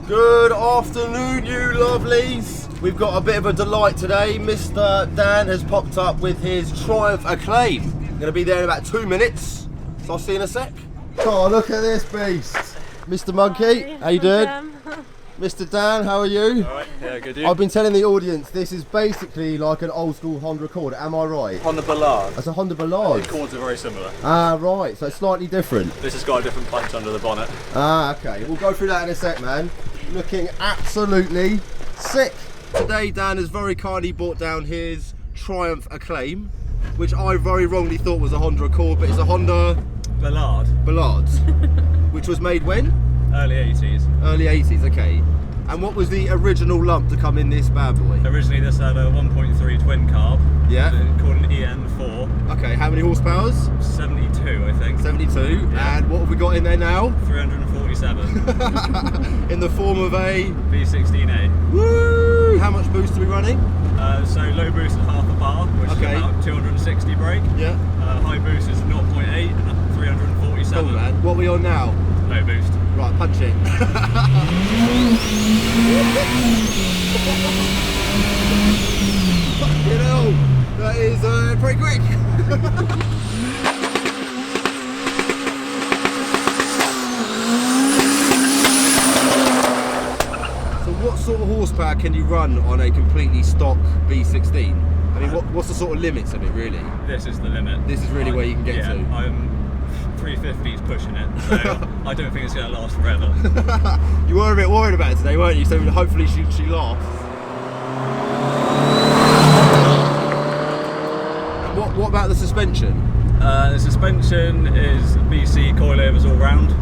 Good afternoon, you lovelies. We've got a bit of a delight today. Mr. Dan has popped up with his Triumph Acclaim. Going to be there in about 2 minutes, so I'll see you in a sec. Oh, look at this beast. Mr. Monky, how you doing? Mr. Dan, how are you? Alright, yeah, good. You? I've been telling the audience this is basically like an old school Honda Accord, am I right? Honda Ballard. That's a Honda Ballard. The Accords are very similar. Ah, right, so it's slightly different. This has got a different punch under the bonnet. Ah, okay, we'll go through that in a sec, man. Looking absolutely sick. Today, Dan has very kindly brought down his Triumph Acclaim, which I very wrongly thought was a Honda Accord, but it's a Honda Ballard. Which was made when? Early 80s. Early 80s, okay. And what was the original lump to come in this bad boy? Originally this had a 1.3 twin carb. Yeah. Called an EN4. Okay, how many horsepowers? 72, I think. 72. Yeah. And what have we got in there now? 347. In the form of a B16A. Woo! How much boost are we running? So low boost at half a bar, which is about 260 brake. Yeah. High boost is 0.8 and 347. Cool, man. What are we on now? Low boost. Right, punch it. You know, that is pretty quick. So what sort of horsepower can you run on a completely stock B16? I mean, what's the sort of limits of it, really? This is the limit. This is really where you can get to. I'm 350s pushing it, so I don't think it's going to last forever. You were a bit worried about it today, weren't you? So hopefully she lasts. And what about the suspension? The suspension is BC coilovers all round.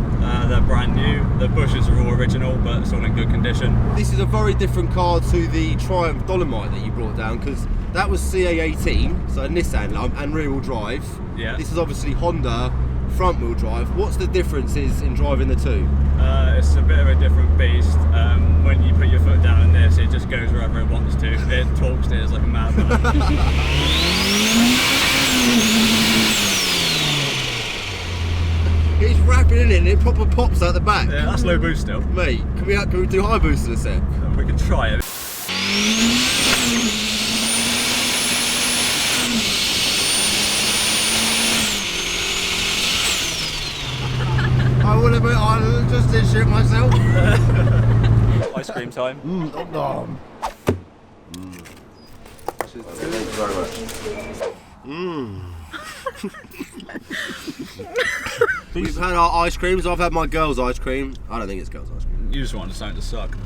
They're brand new. The bushes are all original, but it's all in good condition. This is a very different car to the Triumph Dolomite that you brought down, because that was CA18, so a Nissan and rear-wheel drive. Yeah. This is obviously Honda front-wheel drive. What's the differences in driving the two? It's a bit of a different beast. When you put your foot down in this, it just goes wherever it wants to. It talks to it like a madman. It's rapping in it and it proper pops out the back. Yeah, that's low boost still. Mate, can we do high boost in a sec? We can try it. I will admit, I just did shit myself. Ice cream time. Thank you very much. We've had our ice creams. I've had my girl's ice cream. I don't think it's girl's ice cream. You just wanted something to suck.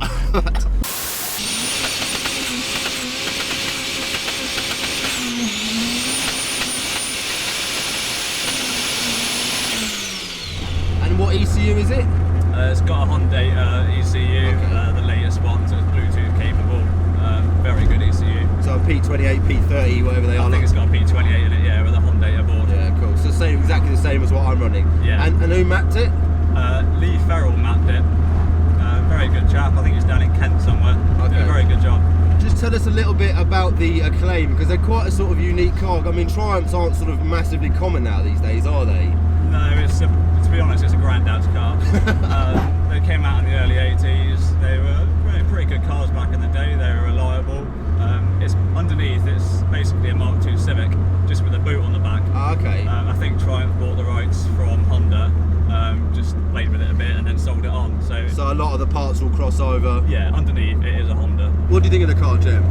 And what ECU is it? It's got a Honda ECU, the latest one, so it's Bluetooth capable. Very good ECU. So a P28, P30, whatever they are. I think it's got a P28 in it, yeah, with a Honda board. Yeah, cool. So exactly the same as what I'm running. Yeah. And who mapped it? Lee Ferrell mapped it. Very good chap. I think he's down in Kent somewhere. Okay. Did a very good job. Just tell us a little bit about the Acclaim, because they're quite a sort of unique car. I mean, Triumphs aren't sort of massively common now these days, are they? No, to be honest, it's a granddad's car. They came out in the early 80s. They were pretty good cars back in the day. They were reliable. It's underneath, it's basically a Mark II Civic, just with a boot on the back. Ah, okay. I think Triumph bought the rights from Honda, just played with it a bit and then sold it on. So a lot of the parts will cross over. yeah, underneath it is a Honda. What do you think of the car, Jem?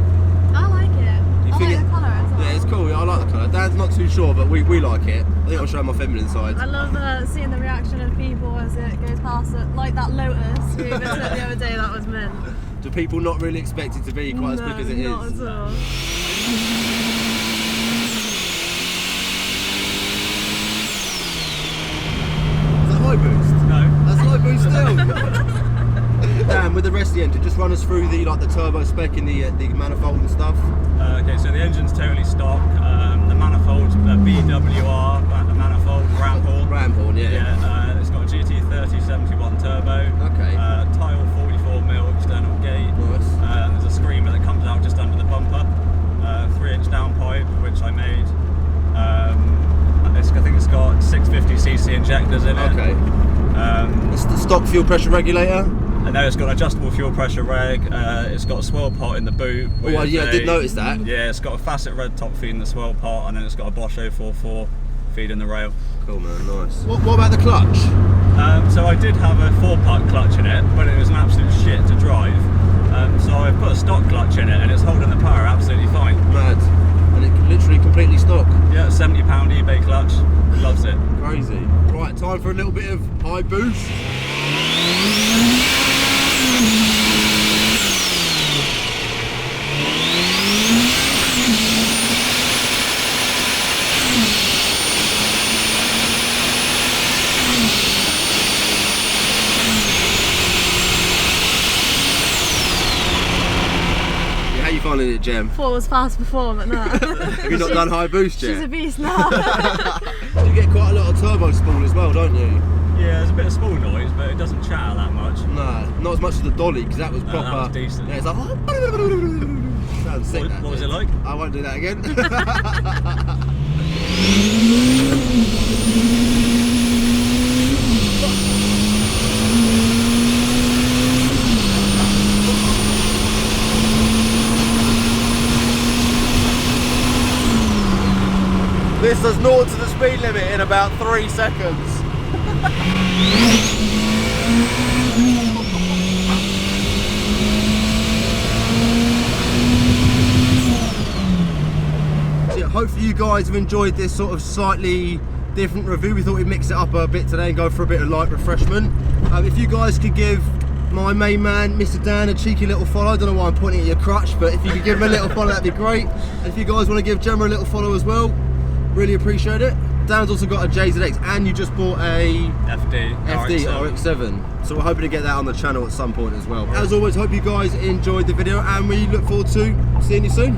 I like it. You I think like the colour as well. Yeah, it's cool. I like the colour. Dad's not too sure, but we like it. I think I'll show my feminine side. I love seeing the reaction of people as it goes past it, like that Lotus we took the other day. That was mint. Do people not really expect it to be quite as quick as it not is? At all. Is that high boost? No. That's high boost still. Dan, with the rest of the engine, just run us through the turbo spec and the manifold and stuff. Okay, so the engine's totally stock. The manifold's BWR, the manifold, ram horn. Ram horn, yeah. Yeah, it's got a GT3071 turbo. Okay. Tile 44mm external gate. Nice. There's a screamer that comes out just under the bumper. 3-inch downpipe, which I made. I think it's got 650cc injectors in it. Okay. It's the stock fuel pressure regulator. And then it's got adjustable fuel pressure reg, it's got a swirl pot in the boot. Oh, well, yeah, I did notice that. Yeah, it's got a facet red top feeding the swirl pot, and then it's got a Bosch 044 feeding the rail. Cool, man, nice. What about the clutch? So I did have a 4-putt clutch in it, but it was an absolute shit to drive. So I put a stock clutch in it, and it's holding the power absolutely fine. Mad. And it literally completely stock. Yeah, £70 eBay clutch, loves it. Crazy. Right, time for a little bit of high boost. How you finding it, Jem? Thought it was fast before, but no. Have you not done high boost yet? She's a beast now. You get quite a lot of turbo spool as well, don't you? Yeah, there's a bit of spool noise, but it doesn't chatter that much. No, not as much as the dolly, because that was proper. That was decent. Yeah, it's like. Sounds sick. What was it like? I won't do that again. This does 0 to the speed limit in about 3 seconds. So yeah, hopefully you guys have enjoyed this sort of slightly different review. We thought we'd mix it up a bit today and go for a bit of light refreshment. If you guys could give my main man, Mr. Dan, a cheeky little follow. I don't know why I'm pointing at your crutch, but if you could give him a little follow, that'd be great. And if you guys want to give Gemma a little follow as well, really appreciate it. Dan's also got a JZX, and you just bought a FD RX-7. So we're hoping to get that on the channel at some point as well. As always, hope you guys enjoyed the video, and we look forward to seeing you soon.